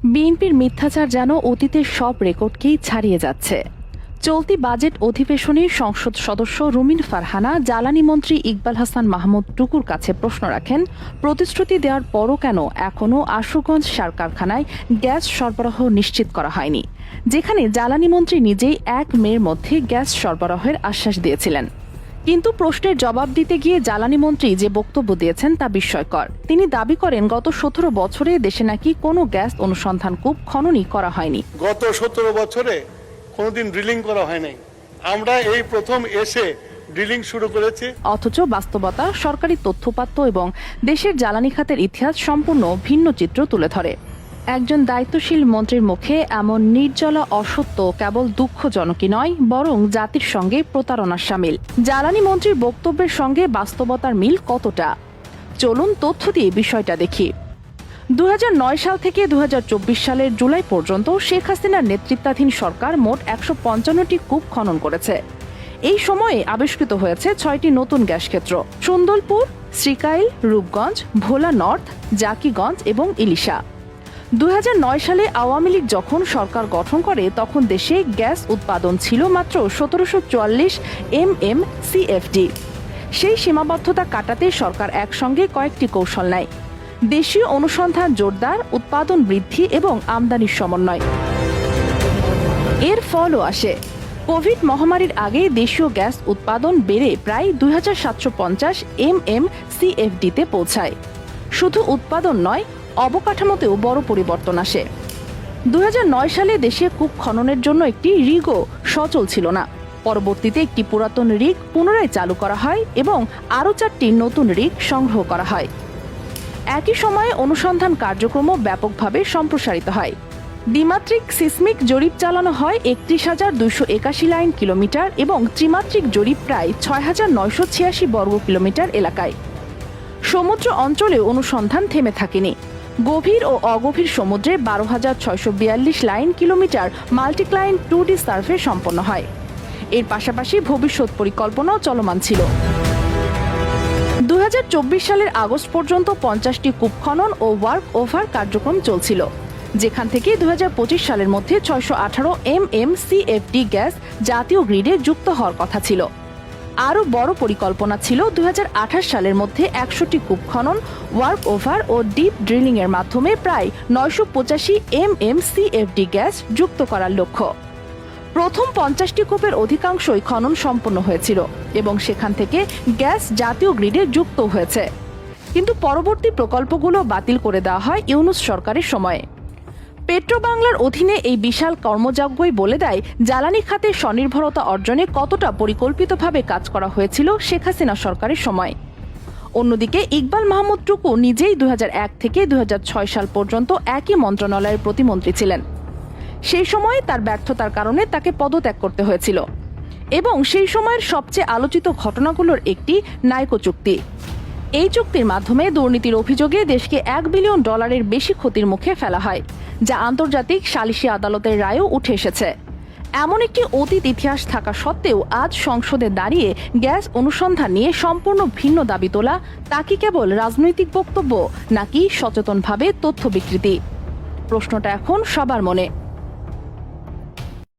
বিএনপির মিথ্যাচার যেন অতীতের সব রেকর্ডকেই ছাড়িয়ে যাচ্ছে। চলতি বাজেট অধিবেশনে সংসদ সদস্য রুমিন ফারহানা জ্বালানি মন্ত্রী ইকবাল হাসান মাহমুদ টুকুর কাছে প্রশ্ন রাখেন, প্রতিশ্রুতি দেওয়ার পরও কেন এখনও আশুগঞ্জ সার কারখানায় গ্যাস সরবরাহ নিশ্চিত করা হয়নি, যেখানে জ্বালানি মন্ত্রী নিজেই ১ মের মধ্যে গ্যাস সরবরাহের আশ্বাস দিয়েছিলেন। কিন্তু প্রশ্নের জবাব দিতে গিয়ে জ্বালানি মন্ত্রী যে বক্তব্য দিয়েছেন তা বিস্ময়কর। তিনি দাবি করেন, গত ১৭ বছরে দেশে নাকি কোনো গ্যাস অনুসন্ধান কূপ খননই করা হয়নি। গত ১৭ বছরে কোনোদিন ড্রিলিং করা হয় নাই, আমরা এই প্রথম এসে ড্রিলিং শুরু করেছি। অথচ বাস্তবতা সরকারি তথ্যপাত্য এবং দেশের জ্বালানি খাতের ইতিহাস সম্পূর্ণ ভিন্ন চিত্র তুলে ধরে। একজন দায়িত্বশীল মন্ত্রীর মুখে এমন নির্জলা অসত্য কেবল দুঃখজনকই নয়, বরং জাতির সঙ্গে প্রতারণার শামিল। জ্বালানি মন্ত্রীর বক্তব্যের সঙ্গে বাস্তবতার মিল কতটা, চলুন তথ্য দিয়ে বিষয়টা দেখি। ২০০৯ সাল থেকে ২০২৪ সালের জুলাই পর্যন্ত শেখ হাসিনার নেতৃত্বাধীন সরকার মোট ১৫৫টি কূপ খনন করেছে। এই সময়ে আবিষ্কৃত হয়েছে ৬টি নতুন গ্যাস ক্ষেত্র: সুন্দরপুর, শ্রীকাইল, রূপগঞ্জ, ভোলা নর্থ, জাকিগঞ্জ এবং ইলিশা। ২০০৯ সালে আওয়ামী লীগ যখন সরকার গঠন করে, তখন দেশে গ্যাস উৎপাদন ছিল মাত্র ১৭৪৪ MMCFD। সেই সীমাবদ্ধতা কাটাতে সরকার একসঙ্গে কয়েকটি কৌশল নেয়: দেশীয় অনুসন্ধান জোরদার, উৎপাদন বৃদ্ধি এবং আমদানির সমন্বয়। এর ফলও আসে। কোভিড মহামারীর আগে দেশীয় গ্যাস উৎপাদন বেড়ে প্রায় ২৭৫০ MMCFD-তে পৌঁছায়। শুধু উৎপাদন নয়, অবকাঠামোতেও বড় পরিবর্তন আসে। ২০০৯ সালে দেশে কূপ খননের জন্য একটি রিগও সচল ছিল না। পরবর্তীতে একটি পুরাতন রিগ পুনরায় চালু করা হয় এবং আরও ৪টি নতুন রিগ সংগ্রহ করা হয়। একই সময়ে অনুসন্ধান কার্যক্রমও ব্যাপকভাবে সম্প্রসারিত হয়। দ্বিমাত্রিক সিসমিক জরিপ চালানো হয় ৩১,২৮১ লাইন কিলোমিটার এবং ত্রিমাত্রিক জরিপ প্রায় ৬,৯৮৬ বর্গ কিলোমিটার এলাকায়। সমুদ্র অঞ্চলে অনুসন্ধান থেমে থাকেনি। গভীর ও অগভীর সমুদ্রে ১২,৬৪২ লাইন কিলোমিটার মাল্টিক্লাইন 2D সার্ভে সম্পন্ন হয়। এর পাশাপাশি ভবিষ্যৎ পরিকল্পনাও চলমান ছিল। ২০২৪ সালের আগস্ট পর্যন্ত ৫০টি কূপ খনন ও ওয়ার্ক ওভার কার্যক্রম চলছিল, যেখান থেকে ২০২৫ সালের মধ্যে ৬১৮ MMCFD গ্যাস জাতীয় গ্রিডে যুক্ত হওয়ার কথা ছিল। আরও বড় পরিকল্পনা ছিল ২০২৮ সালের মধ্যে ১০০টি কূপ খনন, ওয়ার্ক ওভার ও ডিপ ড্রিলিং এর মাধ্যমে প্রায় ৯৮৫ MMCFD গ্যাস যুক্ত করার লক্ষ্য। প্রথম ৫০টি কূপের অধিকাংশই খনন সম্পন্ন হয়েছিল এবং সেখান থেকে গ্যাস জাতীয় গ্রিডে যুক্ত হয়েছে। কিন্তু পরবর্তী প্রকল্পগুলো বাতিল করে দেওয়া হয় ইউনূস সরকারের সময়ে। পেট্রোবাংলার অধীনে এই বিশাল কর্মযজ্ঞই বলে দেয় জ্বালানি খাতে স্বনির্ভরতা অর্জনে কতটা পরিকল্পিতভাবে কাজ করা হয়েছিল শেখ হাসিনা সরকারের সময়। অন্যদিকে ইকবাল মাহমুদ টুকু নিজেই ২০০১ থেকে ২০০৬ সাল পর্যন্ত একই মন্ত্রণালয়ের প্রতিমন্ত্রী ছিলেন। সেই সময় তার ব্যর্থতার কারণে তাকে পদত্যাগ করতে হয়েছিল এবং সেই সময়ের সবচেয়ে আলোচিত ঘটনাগুলোর একটি নাইকো চুক্তি। এই চুক্তির মাধ্যমে দুর্নীতির অভিযোগে দেশকে $১ বিলিয়ন বেশি ক্ষতির মুখে ফেলা হয়, যা আন্তর্জাতিক সালিসি আদালতের রায়েও উঠে এসেছে। এমন একটি অতীত ইতিহাস থাকা সত্ত্বেও আজ সংসদে দাঁড়িয়ে গ্যাস অনুসন্ধান নিয়ে সম্পূর্ণ ভিন্ন দাবি তোলা, তা কি কেবল রাজনৈতিক বক্তব্য নাকি সচেতনভাবে তথ্য বিকৃতি? প্রশ্নটা এখন সবার মনে।